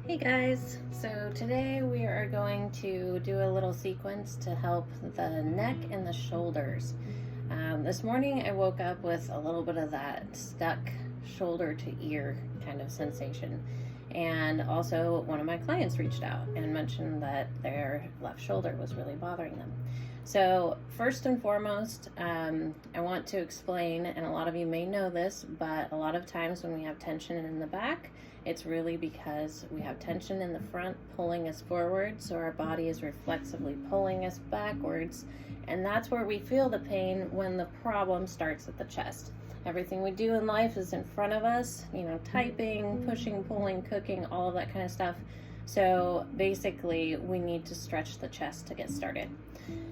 Hey guys, so today we are going to do a little sequence to help the neck and the shoulders. This morning I woke up with a little bit of that stuck shoulder to ear kind of sensation, and also one of my clients reached out and mentioned that their left shoulder was really bothering them. So first and foremost, I want to explain, and a lot of you may know this, but a lot of times when we have tension in the back, it's really because we have tension in the front pulling us forward, so our body is reflexively pulling us backwards, and that's where we feel the pain when the problem starts at the chest. Everything we do in life is in front of us, typing, pushing, pulling, cooking, all of that kind of stuff. So basically we need to stretch the chest to get started.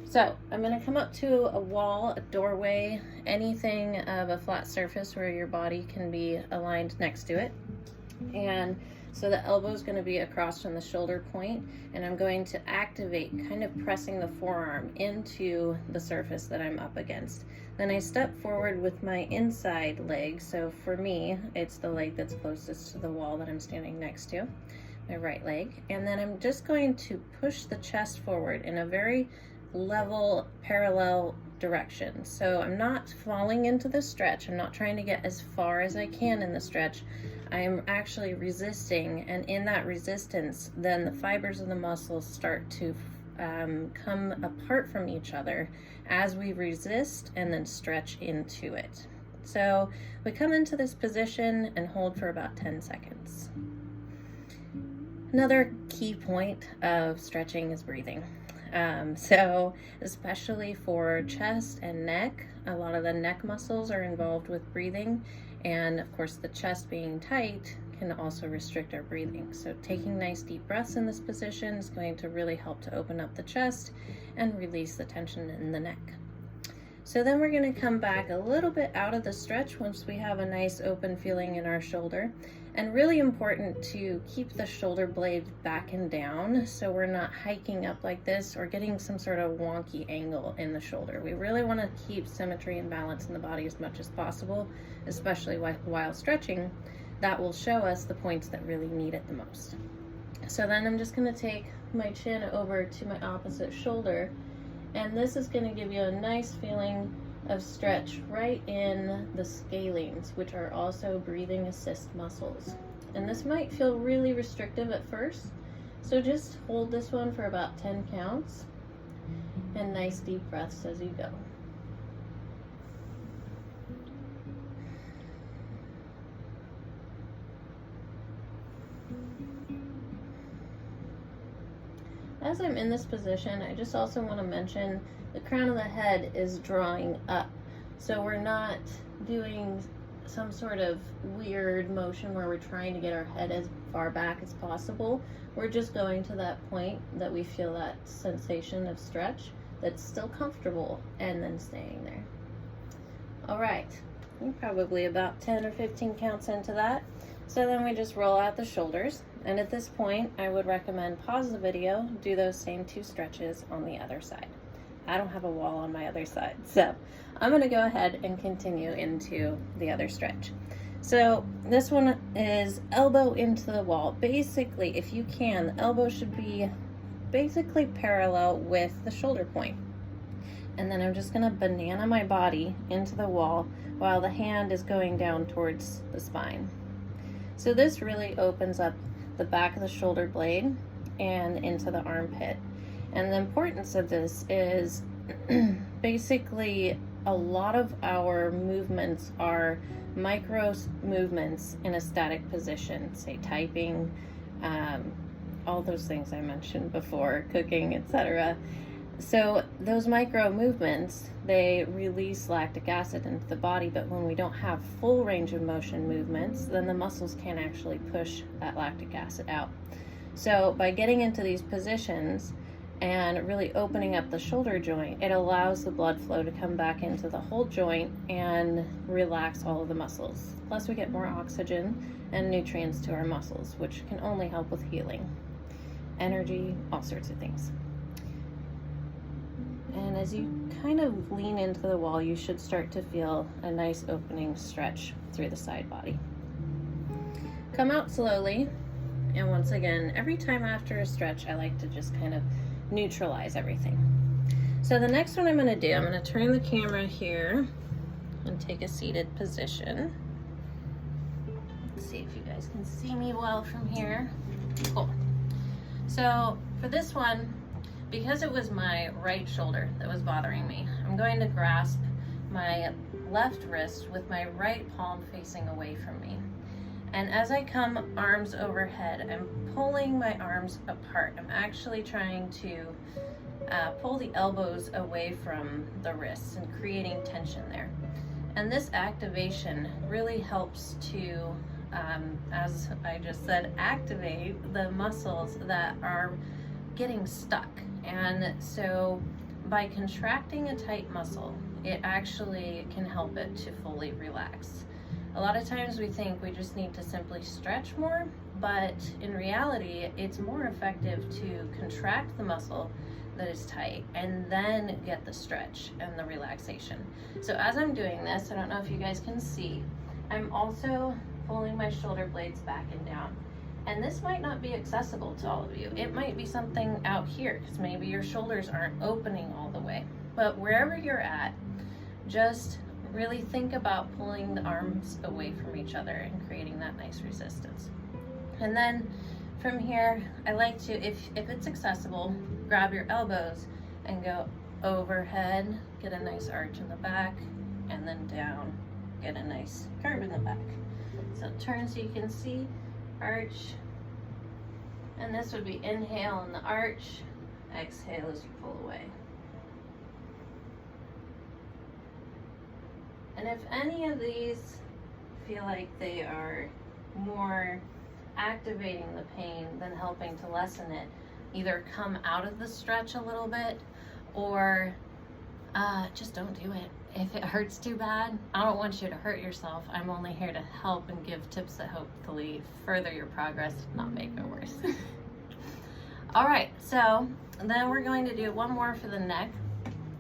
So I'm going to come up to a wall, a doorway, anything of a flat surface where your body can be aligned next to it. And so the elbow is going to be across from the shoulder point, and I'm going to activate, kind of pressing the forearm into the surface that I'm up against. Then I step forward with my inside leg. So for me, it's the leg that's closest to the wall that I'm standing next to, my right leg. And then I'm just going to push the chest forward in a very level, parallel direction. So I'm not falling into the stretch. I'm not trying to get as far as I can in the stretch. I am actually resisting, and in that resistance, then the fibers of the muscles start to come apart from each other as we resist and then stretch into it. So we come into this position and hold for about 10 seconds. Another key point of stretching is breathing. So especially for chest and neck, a lot of the neck muscles are involved with breathing, and of course the chest being tight can also restrict our breathing. So taking nice deep breaths in this position is going to really help to open up the chest and release the tension in the neck. So then we're going to come back a little bit out of the stretch once we have a nice open feeling in our shoulder. And really important to keep the shoulder blade back and down so we're not hiking up like this or getting some sort of wonky angle in the shoulder. We really want to keep symmetry and balance in the body as much as possible, especially while stretching. That will show us the points that really need it the most. So then I'm just going to take my chin over to my opposite shoulder, and this is going to give you a nice feeling of stretch right in the scalenes, which are also breathing assist muscles. And this might feel really restrictive at first, so just hold this one for about 10 counts and nice deep breaths as you go. As I'm in this position, I just also want to mention the crown of the head is drawing up. So we're not doing some sort of weird motion where we're trying to get our head as far back as possible. We're just going to that point that we feel that sensation of stretch that's still comfortable, and then staying there. All right, you're probably about 10 or 15 counts into that. So then we just roll out the shoulders. And at this point, I would recommend pause the video, do those same 2 stretches on the other side. I don't have a wall on my other side, so I'm going to go ahead and continue into the other stretch. So this one is elbow into the wall. Basically, if you can, the elbow should be basically parallel with the shoulder point. And then I'm just going to banana my body into the wall while the hand is going down towards the spine. So this really opens up the back of the shoulder blade and into the armpit. And the importance of this is basically a lot of our movements are micro movements in a static position, say typing, all those things I mentioned before, cooking, etc. So those micro movements, they release lactic acid into the body, but when we don't have full range of motion movements, then the muscles can't actually push that lactic acid out. So by getting into these positions and really opening up the shoulder joint, it allows the blood flow to come back into the whole joint and relax all of the muscles. Plus we get more oxygen and nutrients to our muscles, which can only help with healing, energy, all sorts of things. And as you kind of lean into the wall, you should start to feel a nice opening stretch through the side body. Come out slowly And once again, every time after a stretch, I like to just kind of neutralize everything. So the next one I'm going to do, I'm going to turn the camera here and take a seated position. Let's see if you guys can see me well from here. Cool. So for this one, because it was my right shoulder that was bothering me, I'm going to grasp my left wrist with my right palm facing away from me. And as I come arms overhead, I'm pulling my arms apart. I'm actually trying to pull the elbows away from the wrists and creating tension there. And this activation really helps to, as I just said, activate the muscles that are getting stuck. And so by contracting a tight muscle, it actually can help it to fully relax. A lot of times we think we just need to simply stretch more, but in reality, it's more effective to contract the muscle that is tight and then get the stretch and the relaxation. So as I'm doing this, I don't know if you guys can see, I'm also pulling my shoulder blades back and down. And this might not be accessible to all of you. It might be something out here because maybe your shoulders aren't opening all the way. But wherever you're at, just really think about pulling the arms away from each other and creating that nice resistance. And then from here, I like to, if it's accessible, grab your elbows and go overhead, get a nice arch in the back, and then down, get a nice curve in the back. So turn so you can see, arch, and this would be inhale in the arch, exhale as you pull away. And if any of these feel like they are more activating the pain than helping to lessen it, either come out of the stretch a little bit or just don't do it. If it hurts too bad, I don't want you to hurt yourself. I'm only here to help and give tips that hopefully further your progress, not make it worse. All right, so then we're going to do one more for the neck.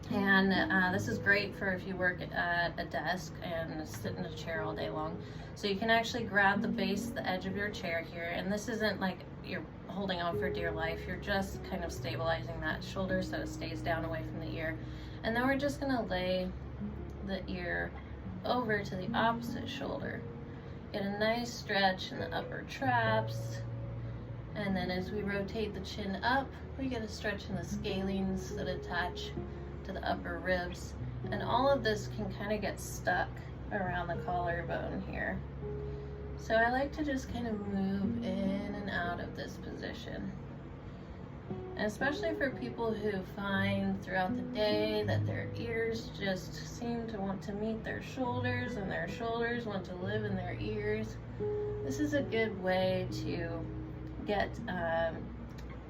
And this is great for if you work at a desk and sit in a chair all day long. So you can actually grab the base, the edge of your chair here, and this isn't like you're holding on for dear life. You're just kind of stabilizing that shoulder so it stays down away from the ear. And then we're just gonna lay the ear over to the opposite shoulder. Get a nice stretch in the upper traps. And then as we rotate the chin up, we get a stretch in the scalenes that attach to the upper ribs. And all of this can kind of get stuck around the collarbone here. So I like to just kind of move in and out of this position. And especially for people who find throughout the day that their ears just seem to want to meet their shoulders and their shoulders want to live in their ears, this is a good way to get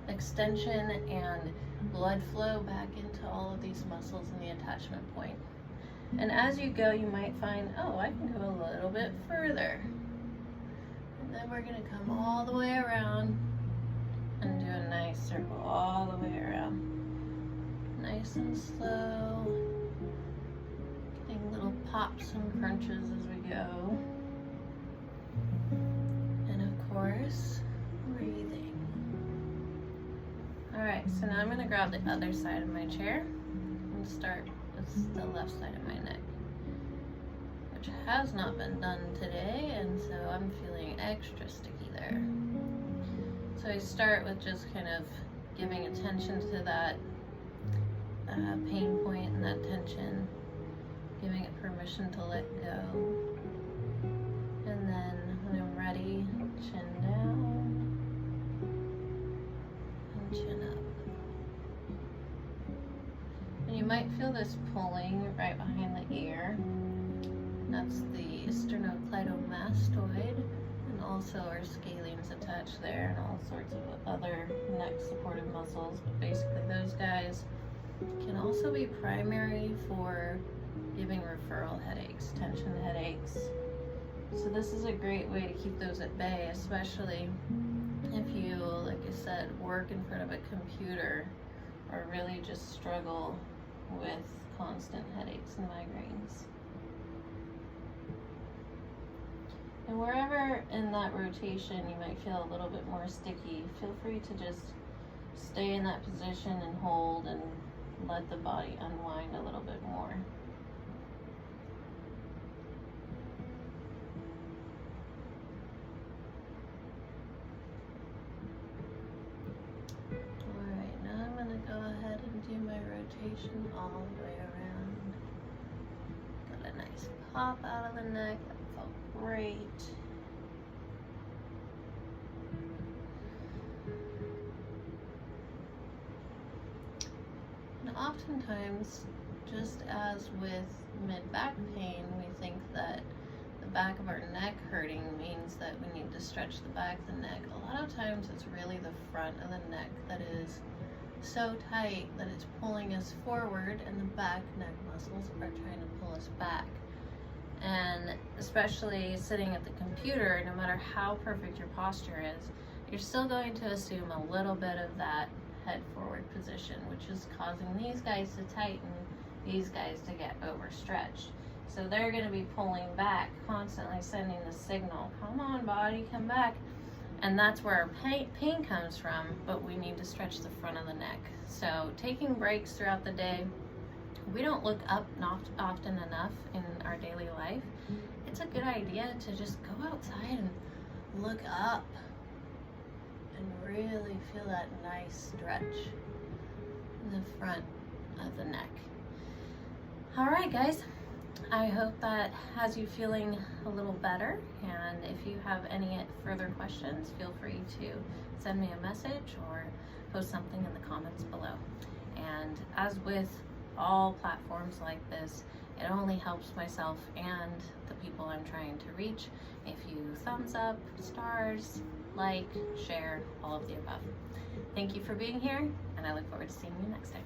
extension and blood flow back into all of these muscles in the attachment point. And as you go, you might find, oh, I can go a little bit further. And then we're gonna come all the way around and do a nice circle all the way around. Nice and slow. Getting little pops and crunches as we go. And of course, breathing. Alright, so now I'm going to grab the other side of my chair and start with the left side of my neck, which has not been done today, and so I'm feeling extra sticky there. So I start with just kind of giving attention to that pain point and that tension, giving it permission to let go, and then when I'm ready, chin down and chin up. And you might feel this pulling right behind the ear. That's the sternocleidomastoid, and also our scalenes attached there, and all sorts of other neck supportive muscles. But basically those guys can also be primary for giving referral headaches, tension headaches. So this is a great way to keep those at bay, especially if you, like I said, work in front of a computer or really just struggle with constant headaches and migraines. And wherever in that rotation you might feel a little bit more sticky, feel free to just stay in that position and hold and let the body unwind a little bit more. Alright, now I'm going to go ahead and do my rotation all the way around. Got a nice pop out of the neck. That felt great. And oftentimes, just as with mid-back pain, we think that the back of our neck hurting means that we need to stretch the back of the neck. A lot of times it's really the front of the neck that is so tight that it's pulling us forward, and the back neck muscles are trying to pull us back. And especially sitting at the computer, no matter how perfect your posture is, you're still going to assume a little bit of that head forward position, which is causing these guys to tighten, these guys to get overstretched. So they're going to be pulling back, constantly sending the signal, come on body, come back. And that's where our pain comes from, but we need to stretch the front of the neck. So taking breaks throughout the day, we don't look up not often enough in our daily life. It's a good idea to just go outside and look up and really feel that nice stretch in the front of the neck. All right, guys. I hope that has you feeling a little better, and if you have any further questions, feel free to send me a message or post something in the comments below. And as with all platforms like this, it only helps myself and the people I'm trying to reach if you thumbs up, stars, like, share, all of the above. Thank you for being here, and I look forward to seeing you next time.